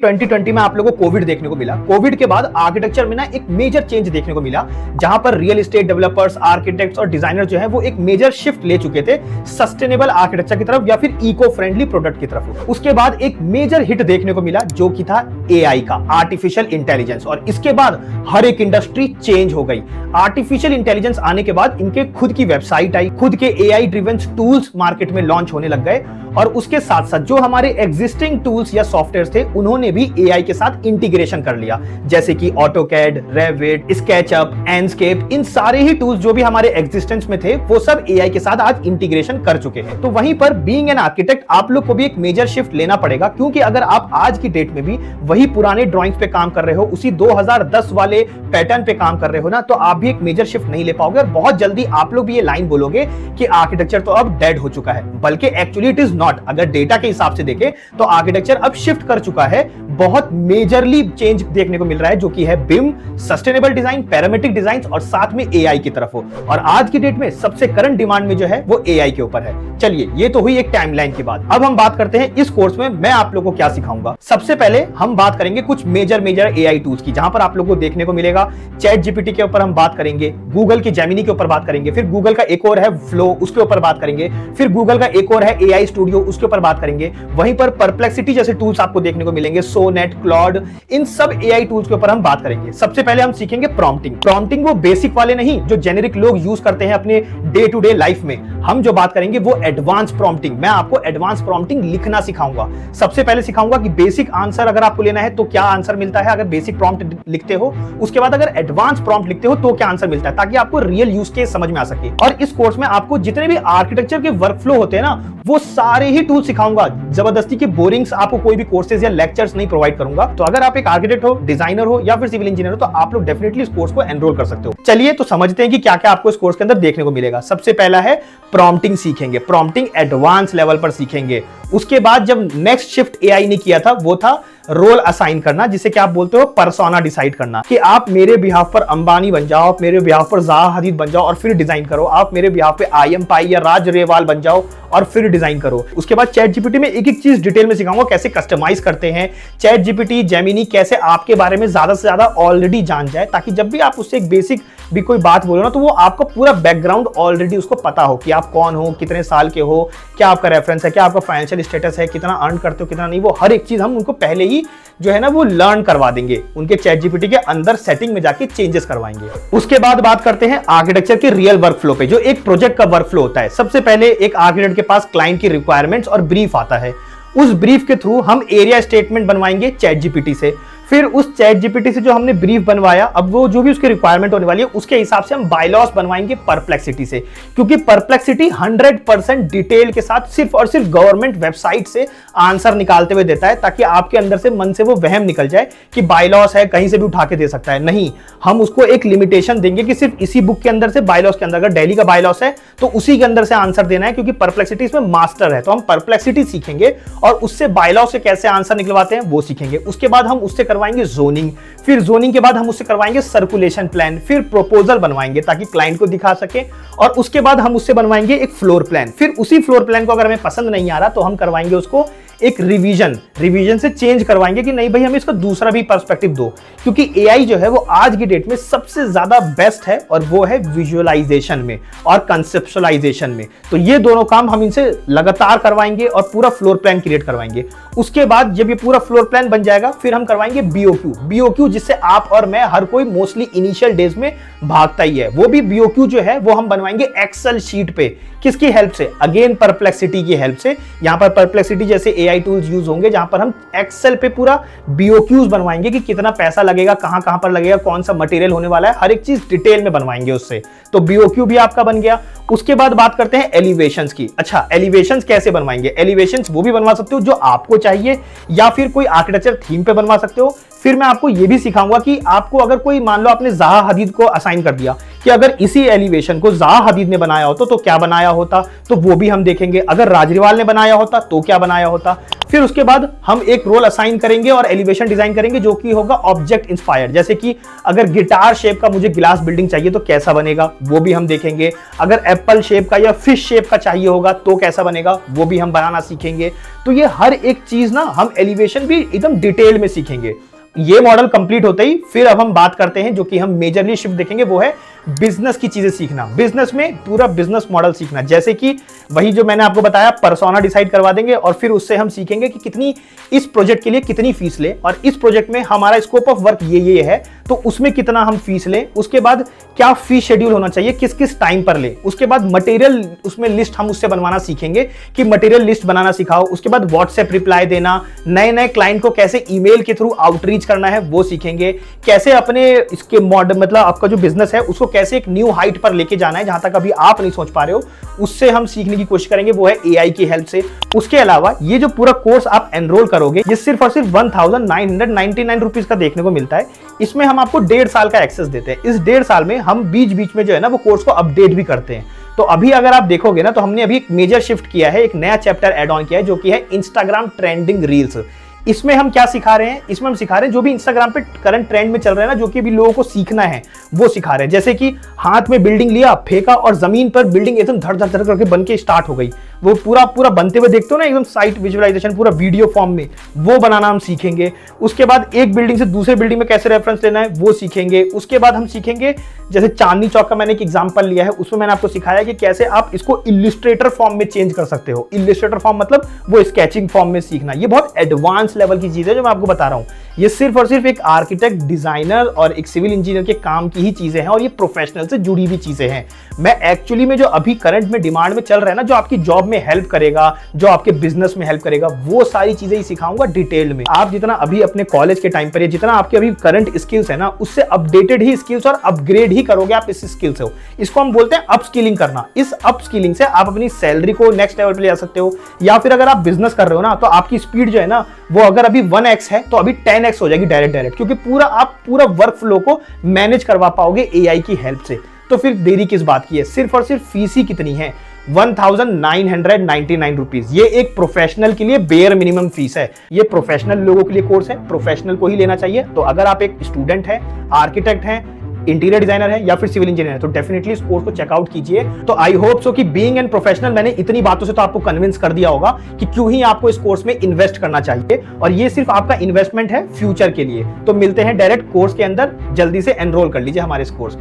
2020 में आप लोगों को कोविड देखने को मिला। कोविड के बाद आर्किटेक्चर में ना एक मेजर चेंज देखने को मिला, जहां पर रियल एस्टेट डेवलपर्स, आर्किटेक्ट्स और डिजाइनर जो है वो एक मेजर शिफ्ट ले चुके थे सस्टेनेबल आर्किटेक्चर की तरफ या फिर इको फ्रेंडली प्रोडक्ट की तरफ। उसके बाद एक मेजर हिट देखने को मिला जो कि था एआई का, आर्टिफिशियल इंटेलिजेंस, और इसके बाद हर एक इंडस्ट्री चेंज हो गई। आर्टिफिशियल इंटेलिजेंस आने के बाद इनके खुद की वेबसाइट आई, खुद के एआई ड्रिवन टूल्स मार्केट में लॉन्च होने लग गए, और उसके साथ साथ जो हमारे एग्जिस्टिंग टूल्स या सॉफ्टवेयर थे उन्होंने भी एआई के साथ इंटीग्रेशन कर लिया, जैसे कि ऑटोकैड, रेविट, स्केचअप, एंडस्केप। इन सारे ही टूल्स जो भी हमारे एग्जिस्टेंस में थे वो सब एआई के साथ आज इंटीग्रेशन कर चुके हैं। तो वहीं पर बीइंग एन आर्किटेक्ट आप लोग को भी एक मेजर शिफ्ट लेना पड़ेगा, क्योंकि अगर आप आज की डेट में भी वही पुराने ड्राइंग्स पे काम कर रहे हो, उसी 2010 वाले पैटर्न पे काम कर रहे हो ना, तो आप भी एक मेजर शिफ्ट नहीं ले पाओगे और बहुत जल्दी आप लोग भी ये लाइन बोलोगे कि आर्किटेक्चर तो अब डेड हो चुका है। बल्कि एक्चुअली इट इज नॉट। अगर डेटा के हिसाब से देखें तो आर्किटेक्चर अब शिफ्ट कर चुका है, बहुत मेजरली चेंज देखने को मिल रहा है, जो कि है बिम, सस्टेनेबल डिजाइन, पैरामेट्रिक डिजाइन और साथ में एआई की तरफ हो। और आज की डेट में सबसे करंट डिमांड में जो है वो एआई के ऊपर है। चलिए, ये तो हुई एक टाइमलाइन की बात। अब हम बात करते हैं इस कोर्स में मैं आप लोगों को क्या सिखाऊंगा। सबसे पहले हम बात करेंगे कुछ मेजर एआई टूल्स की, जहां पर आप लोगों को देखने को मिलेगा चैट जीपीटी के ऊपर हम बात करेंगे, गूगल की जेमिनी के ऊपर बात करेंगे, फिर गूगल का एक और है फ्लो, उसके ऊपर बात करेंगे, फिर गूगल का एक और है एआई स्टूडियो, उसके ऊपर बात करेंगे। वहीं पर परप्लेक्सिटी जैसे टूल्स आपको देखने को मिलेंगे, सोनेट, क्लॉड, इन सब एआई टूल्स के ऊपर हम बात करेंगे। सबसे पहले हम सीखेंगे प्रॉम्प्टिंग। प्रॉम्प्टिंग वो बेसिक वाले नहीं जो जेनेरिक लोग यूज करते हैं अपने डे टू डे लाइफ में। हम जो बात करेंगे वो एडवांस प्रॉम्प्टिंग। मैं आपको एडवांस प्रॉम्प्टिंग लिखना सिखाऊंगा। सबसे पहले सिखाऊंगा कि बेसिक आंसर अगर आपको लेना है तो क्या आंसर मिलता है अगर बेसिक प्रॉम्प्ट लिखते हो, उसके बाद अगर एडवांस प्रॉम्प्ट लिखते हो तो क्या आंसर मिलता है, ताकि आपको रियल यूज केस समझ में आ सके। और इस कोर्स में आपको जितने भी आर्किटेक्चर के वर्कफ्लो होते हैं ना, वो सारे ही टूल सिखाऊंगा। जबरदस्ती के बोरिंग्स आपको कोई भी कोर्सेज या लेक्चर्स नहीं प्रोवाइड करूंगा। तो अगर आप एक आर्किटेक्ट हो, डिजाइनर हो या फिर सिविल इंजीनियर हो, तो आप लोग डेफिनेटली इस कोर्स को एनरोल कर सकते हो। चलिए तो समझते हैं कि क्या क्या आपको इस कोर्स के अंदर देखने को मिलेगा। सबसे पहला है प्रॉम्प्टिंग सीखेंगे, प्रॉम्प्टिंग एडवांस लेवल पर सीखेंगे। उसके बाद जब नेक्स्ट शिफ्ट एआई ने किया था वो था रोल असाइन करना, जिसे क्या आप बोलते हो पर्सोना डिसाइड करना, कि आप मेरे बिहाफ पर अंबानी बन जाओ, आप मेरे बिहाफ पर ज़ाहा हदीद बन जाओ और फिर डिजाइन करो, आप मेरे बिहाफ पे आईएम पाई या राज रेवाल बन जाओ और फिर डिजाइन करो। उसके बाद चैट जीपीटी में एक एक चीज डिटेल में सिखाऊंगा, कैसे कस्टमाइज करते हैं चैट जीपीटी, जेमिनी कैसे आपके बारे में ज्यादा से ज्यादा ऑलरेडी जान जाए, ताकि जब भी आप उससे एक बेसिक भी कोई बात बोलो ना तो वो आपको पूरा बैकग्राउंड ऑलरेडी उसको पता हो कि आप कौन हो, कितने साल के हो, क्या आपका रेफरेंस है, क्या आपका फाइनेंशियल स्टेटस है, कितना अर्न करते हो, कितना नहीं, वो हर एक चीज हम उनको पहले ही जो है ना वो लर्न करवा देंगे। उनके चैट जीपीटी के अंदर सेटिंग में जाके चेंजेस करवाएंगे। उसके बाद बात करते हैं आर्किटेक्चर के रियल वर्कफ्लो पे, जो एक प्रोजेक्ट का वर्कफ्लो होता है। सबसे पहले एक आर्किटेक्ट के पास क्लाइंट की रिक्वायरमेंट्स और ब्रीफ आता है, उस ब्रीफ के थ्रू हम एरिया स्टेटमेंट बनवाएंगे चैट जीपीटी से। फिर उस चैट जीपीटी से जो हमने ब्रीफ बनवाया, अब वो जो भी उसकी रिक्वायरमेंट होने वाली है उसके हिसाब से हम बायलॉस बनवाएंगे परप्लेक्सिटी से, क्योंकि परप्लेक्सिटी 100% डिटेल के साथ सिर्फ और सिर्फ गवर्नमेंट वेबसाइट से आंसर निकालते हुए देता है, ताकि आपके अंदर से मन से वो वहम निकल जाए कि बायलॉस है कहीं से भी उठा के दे सकता है। नहीं, हम उसको एक लिमिटेशन देंगे कि सिर्फ इसी बुक के अंदर से बायलॉस के अंदर, अगर दिल्ली का बायलॉस है तो उसी के अंदर से आंसर देना है, क्योंकि परप्लेक्सिटी इसमें मास्टर है। तो हम परप्लेक्सिटी सीखेंगे और उससे बायलॉस से कैसे आंसर निकलवाते हैं वो सीखेंगे। उसके बाद हम उससे करवाएंगे जोनिंग, फिर जोनिंग के बाद हम उससे करवाएंगे सर्कुलेशन प्लान, फिर प्रपोजल बनवाएंगे ताकि क्लाइंट को दिखा सके, और उसके बाद हम उससे बनवाएंगे एक फ्लोर प्लान। फिर उसी फ्लोर प्लान को अगर हमें पसंद नहीं आ रहा तो हम करवाएंगे उसको एक रिवीजन से चेंज करवाएंगे कि नहीं भाई हमें इसका दूसरा भी पर्सपेक्टिव दो, क्योंकि एआई जो है वो आज की डेट में सबसे ज्यादा बेस्ट है और वो है विजुअलाइजेशन में और कंसेप्चुअलाइजेशन में। तो ये दोनों काम हम इनसे लगातार करवाएंगे और पूरा फ्लोर प्लान क्रिएट करवाएंगे। उसके बाद जब ये पूरा फ्लोर प्लान बन जाएगा फिर हम करवाएंगे बीओक्यू, जिससे आप और मैं हर कोई मोस्टली इनिशियल डेज में भागता ही है। वो भी बीओक्यू जो है वो हम बनवाएंगे एक्सेल शीट पे। किसकी हेल्प से? अगेन परप्लेक्सिटी की हेल्प से। यहां पर परप्लेक्सिटी जैसे एआई टूल्स यूज होंगे, जहां पर हम एक्सेल पे पूरा बीओक्यूज बनवाएंगे कि कितना पैसा लगेगा, कहां कहां पर लगेगा, कौन सा मटेरियल होने वाला है, हर एक चीज डिटेल में बनवाएंगे उससे। तो बीओक्यू भी आपका बन गया। उसके बाद बात करते हैं एलिवेशंस की। अच्छा, एलिवेशंस कैसे बनवाएंगे? एलिवेशंस वो भी बनवा सकते हो जो आपको चाहिए, या फिर कोई आर्किटेक्चर थीम पे बनवा सकते हो। फिर मैं आपको ये भी सिखाऊंगा कि आपको अगर कोई मान लो आपने ज़ाहा हदीद को असाइन कर दिया कि अगर इसी एलिवेशन को ज़हा हदीद ने बनाया होता तो क्या बनाया होता, तो वो भी हम देखेंगे। अगर राजरीवाल ने बनाया होता तो क्या बनाया होता। फिर उसके बाद हम एक रोल असाइन करेंगे और एलिवेशन डिजाइन करेंगे जो कि होगा ऑब्जेक्ट इंस्पायर्ड। जैसे कि अगर गिटार शेप का मुझे ग्लास बिल्डिंग चाहिए तो कैसा बनेगा, वो भी हम देखेंगे। अगर एप्पल शेप का या फिश शेप का चाहिए होगा तो कैसा बनेगा, वो भी हम बनाना सीखेंगे। तो ये हर एक चीज ना हम एलिवेशन भी एकदम डिटेल में सीखेंगे। ये मॉडल कंप्लीट होते ही फिर अब हम बात करते हैं जो कि हम मेजरली शिफ्ट देखेंगे, वो है बिजनेस की चीजें सीखना। बिजनेस में पूरा बिजनेस मॉडल सीखना, जैसे कि वही जो मैंने आपको बताया पर्सोना डिसाइड करवा देंगे और फिर उससे हम सीखेंगे कि कितनी इस प्रोजेक्ट के लिए कितनी फीस ले, और इस प्रोजेक्ट में हमारा स्कोप ऑफ वर्क ये है तो उसमें कितना हम फीस लें। उसके बाद क्या फीस शेड्यूल होना चाहिए, किस किस टाइम पर ले। उसके बाद मटेरियल उसमें लिस्ट हम उससे बनवाना सीखेंगे कि मटेरियल लिस्ट बनाना सिखाओ। उसके बाद व्हाट्सएप रिप्लाई देना, नए नए क्लाइंट को कैसे ईमेल के थ्रू आउटरीच करना है वो सीखेंगे। कैसे अपने इसके मॉडल मतलब आपका जो बिजनेस है उसको कैसे एक न्यू हाइट पर लेके जाना है जहां तक अभी आप नहीं सोच पा रहे हो, उससे हम सीखने की कोशिश करेंगे, वो है एआई की हेल्प से। उसके अलावा ये जो पूरा कोर्स आप एनरोल करोगे ये सिर्फ और सिर्फ 1999 रुपीज का देखने को मिलता है। इसमें हम आपको 1.5 साल का एक्सेस देते हैं। इस 1.5 साल में हम बीच बीच में जो है ना वो कोर्स को अपडेट भी करते हैं। तो अभी अगर आप देखोगे ना तो हमने अभी एक मेजर शिफ्ट किया है, एक नया चैप्टर ऐड ऑन किया है जो कि है इंस्टाग्राम ट्रेंडिंग रील्स। इसमें हम क्या सिखा रहे हैं, इसमें हम सिखा रहे हैं जो भी इंस्टाग्राम पे करंट ट्रेंड में चल रहा है ना, जो कि भी लोगों को सीखना है वो सिखा रहे हैं। जैसे कि हाथ में बिल्डिंग लिया, फेंका और जमीन पर बिल्डिंग एकदम धड़ धड़ धड़ करके बन के स्टार्ट हो गई। वो पूरा बनते हुए देखते हो ना एकदम साइट विजुअलाइजेशन पूरा वीडियो फॉर्म में, वो बनाना हम सीखेंगे। उसके बाद एक बिल्डिंग से दूसरे बिल्डिंग में कैसे रेफरेंस लेना है वो सीखेंगे। उसके बाद हम सीखेंगे, जैसे चांदनी चौक का मैंने एक एग्जांपल लिया है, उसमें मैंने आपको सिखाया कि कैसे आप इसको इलिस्ट्रेटर फॉर्म में चेंज कर सकते हो। इलिस्ट्रेटर फॉर्म मतलब वो स्केचिंग फॉर्म में सीखना। ये बहुत एडवांस लेवल की चीज है जो मैं आपको बता रहा हूं। ये सिर्फ और सिर्फ एक आर्किटेक्ट, डिजाइनर और एक सिविल इंजीनियर के काम की ही चीजें हैं और ये प्रोफेशनल से जुड़ी हुई चीजें हैं। मैं एक्चुअली में जो अभी करंट में डिमांड में चल रहा है ना, जो आपकी जॉब में हेल्प करेगा, जो आपके बिजनेस में हेल्प करेगा, वो सारी चीजें ही सिखाऊंगा डिटेल में। आप जितना अभी अपने कॉलेज के टाइम पर जितना आपके अभी करंट स्किल्स है ना, उससे अपडेटेड ही स्किल्स और अपग्रेड ही करोगे आप इस स्किल से। इसको हम बोलते हैं अपस्किलिंग करना। इस अपस्किलिंग से आप अपनी सैलरी को नेक्स्ट लेवल पे ले जा सकते हो, या फिर अगर आप बिजनेस कर रहे हो ना तो आपकी स्पीड जो है ना वो अगर अभी 1x है तो अभी 10x हो जाएगी डायरेक्ट, क्योंकि आप पूरा वर्क फ्लो को मैनेज करवा पाओगे एआई की हेल्प से। तो फिर देरी किस बात की है, सिर्फ और सिर्फ फीस ही कितनी है, 1999 रुपीज। ये एक प्रोफेशनल के लिए बेयर मिनिमम फीस है। ये प्रोफेशनल लोगों के लिए कोर्स है, प्रोफेशनल को ही लेना चाहिए। तो अगर आप एक स्टूडेंट है, आर्किटेक्ट है, इंटीरियर डिजाइनर है या फिर सिविल इंजीनियर है तो डेफिनेटली इस कोर्स को चेकआउट कीजिए। तो आई होप सो कि बीइंग एन प्रोफेशनल मैंने इतनी बातों से तो आपको कन्विंस कर दिया होगा कि क्यों ही आपको इस कोर्स में इन्वेस्ट करना चाहिए, और ये सिर्फ आपका इन्वेस्टमेंट है फ्यूचर के लिए। तो मिलते हैं डायरेक्ट कोर्स के अंदर, जल्दी से एनरोल कर लीजिए हमारे इस कोर्स को।